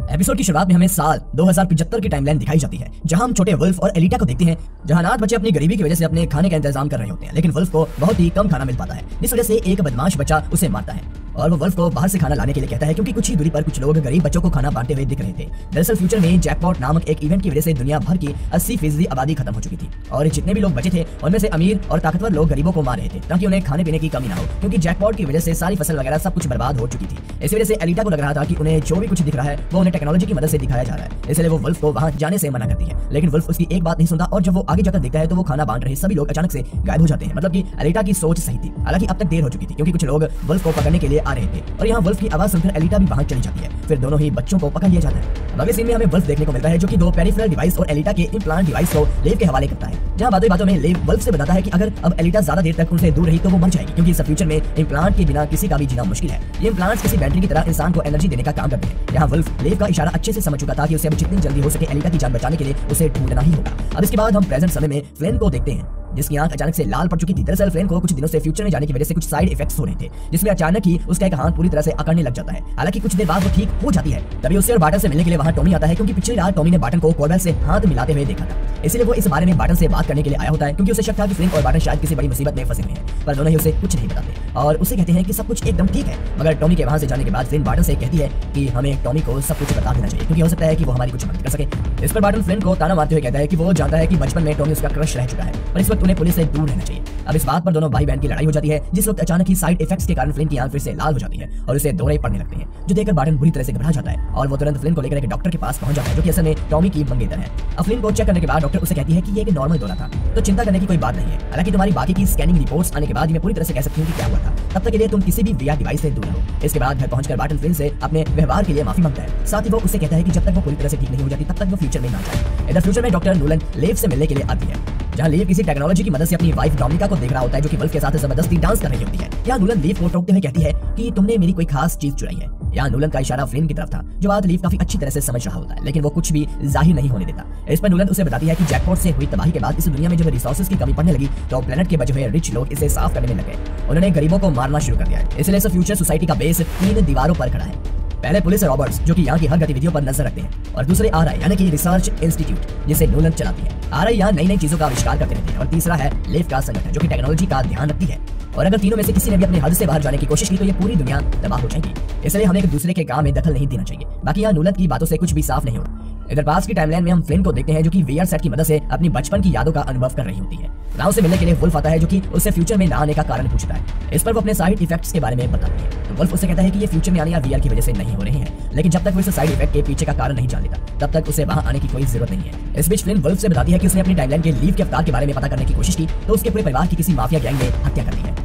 Episode की शुरुआत में हमें साल 2075 की टाइमलाइन दिखाई जाती है, जहां हम छोटे वुल्फ और एलिटा को देखते हैं, जहां अनाथ बच्चे अपनी गरीबी की वजह से अपने खाने का इंतजाम कर रहे होते हैं, लेकिन वुल्फ को बहुत ही कम खाना मिल पाता है, जिस वजह से एक बदमाश बच्चा उसे मारता है और वो वुल्फ को बाहर से खाना लाने के लिए कहता है, क्योंकि कुछ ही दूरी पर कुछ लोग गरीब बच्चों को खाना बांटते हुए दिख रहे थे। दरअसल फ्यूचर में जैकपॉट नामक एक इवेंट की वजह से दुनिया भर की 80% आबादी खत्म हो चुकी थी और जितने भी लोग बचे थे उनमें से अमीर और ताकतवर लोग गरीबों को मार रहे थे ताकि उन्हें खाने पीने की कमी ना हो, क्योंकि जैकपॉट की वजह से सारी फसल वगैरह सब कुछ बर्बाद हो चुकी थी। इसी वजह से एलिटा को लग रहा था कि उन्हें जो भी कुछ दिख रहा है वो उन्हें टेक्नोलॉजी की मदद से दिखाया जा रहा है, इसलिए वो वुल्फ को वहां जाने से मना करती है। लेकिन वुल्फ उसकी एक बात नहीं सुनता और जब वो आगे जाकर देखता है तो वो खाना बांट रहे सभी लोग अचानक से गायब हो जाते हैं। मतलब कि एलिटा की सोच सही थी, हालांकि अब तक देर हो चुकी थी क्योंकि कुछ लोग वुल्फ को पकड़ने के लिए आ रहे थे और यहाँ वुल्फ की आवाज सुनकर एलिटा भी वहां चली जाती है। फिर दोनों ही बच्चों को पकड़ लिया जाता है। अगले सीन में हमें वुल्फ देखने को मिलता है जो कि दो पेरिफेरल डिवाइस और एलिटा के इम्प्लांट डिवाइस को लेव के हवाले करता है, जहां बातों में लेव वुल्फ से बताता है कि अगर अब एलिटा ज्यादा देर तक उनसे दूर रही तो वो मर जाएगी, क्योंकि इस फ्यूचर में इम्प्लांट के बिना किसी का भी जीना मुश्किल है। ये इम्प्लांट्स किसी बैटरी की तरह इंसान को एनर्जी देने का काम करते हैं। यहाँ वुल्फ लेव का इशारा अच्छे से समझ चुका था कि उसे अब जितनी जल्दी हो सके एलिटा की जान बचाने के लिए उसे ढूंढना ही होगा। अब इसके बाद हम प्रेजेंट समय में फ्लेन को देखते हैं जिसकी आंख अचानक से लाल पड़ चुकी थी। दरअसल फ्लेन को कुछ दिनों से फ्यूचर में जाने की वजह से कुछ साइड इफेक्ट्स हो रहे थे, जिसमें अचानक ही उसका एक हाथ पूरी तरह से अकड़ने लग जाता है। हालांकि कुछ देर बाद वो ठीक हो जाती है। तभी उसे और बार्टन से मिलने के लिए वहां टॉमी आता है, क्योंकि पिछली रात टॉमी ने बार्टन को कोरबेल से हाथ मिलाते हुए देखा था, इसलिए वो इस बारे में बार्टन से बात करने के लिए आया होता है, क्योंकि उसे शक था कि फ्लेन और बार्टन शायद किसी बड़ी मुसीबत में फंसे हुए हैं। पर दोनों ही उसे कुछ नहीं बताते और उसे कहते हैं कि सब कुछ एकदम ठीक है। मगर टॉमी के वहां से जाने के बाद फ्लेन बार्टन से कहती है कि हमें टॉमी को सब कुछ बता देना चाहिए, क्योंकि हो सकता है कि वो हमारी कुछ मदद कर सके। इस पर बार्टन फ्लेन को ताना मारते हुए कहता है कि वो जानता है कि बचपन में टॉमी उसका क्रश रह चुका है, पर इस वक्त उन्हें पुलिस से दूर रहना चाहिए। अब इस बात पर दोनों भाई बहन की लड़ाई हो जाती है, जिस वक्त अचानक ही साइड इफेक्ट्स के कारण फ्लिन की आंख फिर से लाल हो जाती है और उसे दौरे पड़ने लगते हैं, जो देखकर बार्टन बुरी तरह से घबरा जाता है और वो तुरंत फ्लिन को लेकर एक डॉक्टर के पास पहुंच जाता है, जो कि असल में टॉमी की मंगेतर है। अब फ्लिन को चेक करने के बाद डॉक्टर उसे कहती है कि ये एक नॉर्मल दौरा था, तो चिंता करने की कोई बात नहीं है। हालांकि तुम्हारी बाकी की स्कैनिंग रिपोर्ट्स आने के बाद मैं पूरी तरह से कह सकती हूँ कि क्या हुआ था। तब तक के लिए तुम किसी भी वीआर डिवाइस से दूर रहो। इसके बाद घर पहुंचकर बार्टन फ्लिन से अपने व्यवहार के लिए माफी मांगता है। साथ ही वो उसे कहता है कि जब तक वो पूरी तरह से ठीक नहीं हो जाती तब तक वो फ्यूचर में ना जाए। इधर फ्यूचर में डॉक्टर नूलन लेव से मिलने के लिए आती है, जहां लीव किसी टेक्नोलॉजी की मदद से अपनी वाइफ डोमिनिका को देख रहा होता है, जो कि वुल्फ के साथ जबरदस्ती डांस कर रही होती है। यहाँ नूलन लीव को टोकते हुए कहती है कि तुमने मेरी कोई खास चीज चुराई है। यहाँ नूलन का इशारा फ्लिन की तरफ था, जो बात लीव काफी अच्छी तरह से समझ रहा होता है, लेकिन वो कुछ भी जाहिर नहीं होने देता। इस पर नूलन उसे बताती है कि जैकपॉट से हुई तबाही के बाद इस दुनिया में जब रिसोर्सेज की कमी पड़ने लगी तो प्लेनेट के बचे हुए रिच लोग इसे साफ करने में लगे। उन्होंने गरीबों को मारना शुरू कर दिया है, इसलिए इस फ्यूचर सोसाइटी का बेस 3 दीवारों पर खड़ा है। पहले पुलिस रॉबर्ट्स, जो कि यहाँ की हर गतिविधियों पर नजर रखते हैं, और दूसरे आरआई यानी कि रिसर्च इंस्टीट्यूट, जिसे नूलन चलाती है। आरआई यहाँ नई नई चीजों का आविष्कार करते रहते हैं, और तीसरा है लेव का संगठन, जो कि टेक्नोलॉजी का ध्यान रखती है। और अगर तीनों में से किसी ने भी अपने हद से बाहर जाने की कोशिश की तो ये पूरी दुनिया तबाह हो जाएगी, इसलिए हमें एक दूसरे के काम में दखल नहीं देना चाहिए। बाकी यहाँ नूलन की बातों से कुछ भी साफ नहीं हो। इधर पास की टाइमलाइन में हम फ्लिन को देखते हैं, जो कि वीआर सेट की मदद से अपनी बचपन की यादों का अनुभव कर रही होती है। राव से मिलने के लिए वुल्फ आता है, जो कि उससे फ्यूचर में ना आने का कारण पूछता है। इस पर वो अपने साइड इफेक्ट्स के बारे में बताती है, तो वुल्फ उसे कहता है कि ये फ्यूचर में आने या वीआर की वजह से नहीं हो रहे हैं, लेकिन जब तक वो इस साइड इफेक्ट के पीछे का कारण नहीं जान लेता तब तक उसे वहां आने की कोई जरूरत नहीं है। इस बीच फ्लिन वुल्फ से बताती है कि उसने अपनी टाइमलाइन के लीव के अवतार के बारे में पता करने की कोशिश की तो उसके पूरे परिवार की किसी माफिया गैंग ने हत्या कर दी है,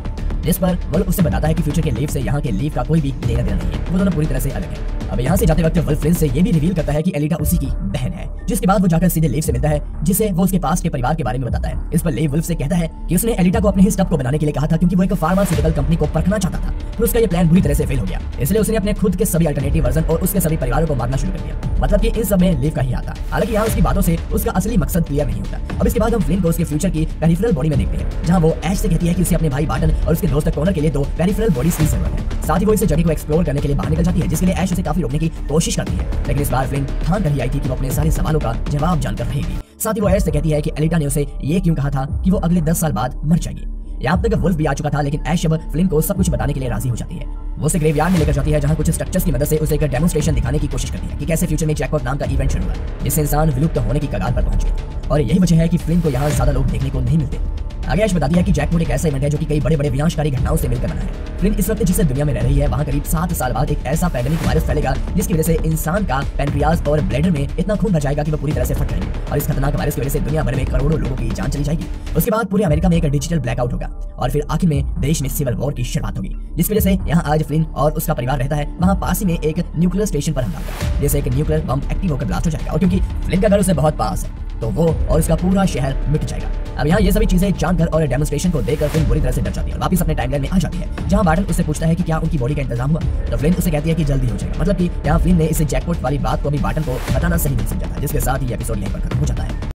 जिस पर वुल्फ उससे बताता है कि फ्यूचर के लीव से यहाँ के लीव का कोई भी लेना देना नहीं है, वो दोनों पूरी तरह से अलग है। अब यहाँ से जाते वक्त वुल्फ फ्लिन से ये भी रिवील करता है कि एलिटा उसी की बहन है, जिसके बाद वो जाकर सीधे लीव से मिलता है, जिसे वो उसके पास के परिवार के बारे में बताता है। इस पर लीव वुल्फ से कहता है कि उसने एलिटा को अपने ही स्टफ को बनाने के लिए कहा था, क्योंकि वो एक फार्मास्यूटिकल कंपनी को परखना चाहता था, पर उसका ये प्लान बुरी तरह से फेल हो गया, इसलिए उसने अपने खुद के सभी अल्टरनेटिव वर्जन और उसके सभी परिवारों को मारना शुरू कर दिया। मतलब कि इन सब में लीव का ही आता। हालांकि यहाँ उसकी बातों से उसका असली मकसद क्लियर नहीं होता। अब इसके बाद हम फ्लिन को उसके फ्यूचर की पेरिफेरल बॉडी में देखते हैं, जहाँ वो ऐश से कहती है कि उसे अपने भाई बार्टन और उसके दोस्त कॉनर के लिए 2 पेरिफेरल बॉडीज की जरूरत है। साथ ही वो इस जगह को एक्सप्लोर करने के लिए बाहर निकल जाती है, जिसके लिए ऐश उसे काफी रोकने की कोशिश करती है, लेकिन इस बार फ्लिन ठान कर ही आई थी कि वो अपने सारे सवालों का जवाब जानकर रहेगी। साथ ही वो ऐश से कहती है कि एलिटा ने उसे ये क्यों कहा था कि वो अगले 10 साल बाद मर जाएगी। यहाँ तक वुल्फ भी आ चुका था, लेकिन ऐश अब फ्लिन को सब कुछ बताने के लिए राजी हो जाती है। वो उसे ग्रेवयार्ड में लेकर जाती है, जहाँ कुछ स्ट्रक्चर्स की मदद से उसे एक डेमोन्स्ट्रेशन दिखाने की कोशिश करती है कि कैसे फ्यूचर में जैकपॉट नाम का इवेंट शुरू हुआ, जिससे इंसान विलुप्त होने की कगार पर पहुंच गए, और यही वजह है कि फ्लिन को यहाँ ज्यादा लोग देखने को नहीं मिलते। आगे ऐश बताती है कि जैकपॉट एक ऐसा इवेंट है जो कि कई बड़े बड़े विनाशकारी घटनाओं से मिलकर बना है। फ्लिन इस वक्त जिस दुनिया में रह रही है वहाँ करीब 7 साल बाद एक ऐसा पैंडेमिक वायरस फैलेगा, जिसकी वजह से इंसान का पैनक्रियाज और ब्लैडर में इतना खून भर जाएगा कि वो पूरी तरह से फट जाएंगे, और इस खतरनाक वायरस की वजह से दुनिया भर में करोड़ों लोगों की जान चली जाएगी। उसके बाद पूरे अमेरिका में एक डिजिटल ब्लैकआउट होगा, और फिर आखिर में देश में सिविल वॉर की शुरुआत होगी, जिसकी वजह से यहाँ आज फ्लिन और उसका परिवार रहता है। वहाँ पास ही में एक न्यूक्लियर स्टेशन पर हमला होगा, जैसे एक न्यूक्लियर बम एक्टिव होकर ब्लास्ट हो जाएगा, और क्योंकि फ्लिन का घर उसे बहुत पास है तो वो और उसका पूरा शहर मिट जाएगा। अब यहाँ ये सभी चीजें जानकर और डेमोन्स्ट्रेशन को देखकर फ्लिन बुरी तरह से डर जाती है और वापस अपने टाइमलाइन में आ जाती है, जहाँ बार्टन उससे पूछता है कि क्या उनकी बॉडी का इंतजाम हुआ, तो फ्लिन उसे कहती है कि जल्दी हो जाएगा। मतलब कि यहाँ फ्लिन ने इस जैकपॉट वाली बात को भी बार्टन को बताना सही नहीं समझा था, जिसके साथ ही एपिसोड यहीं पर खत्म हो जाता है।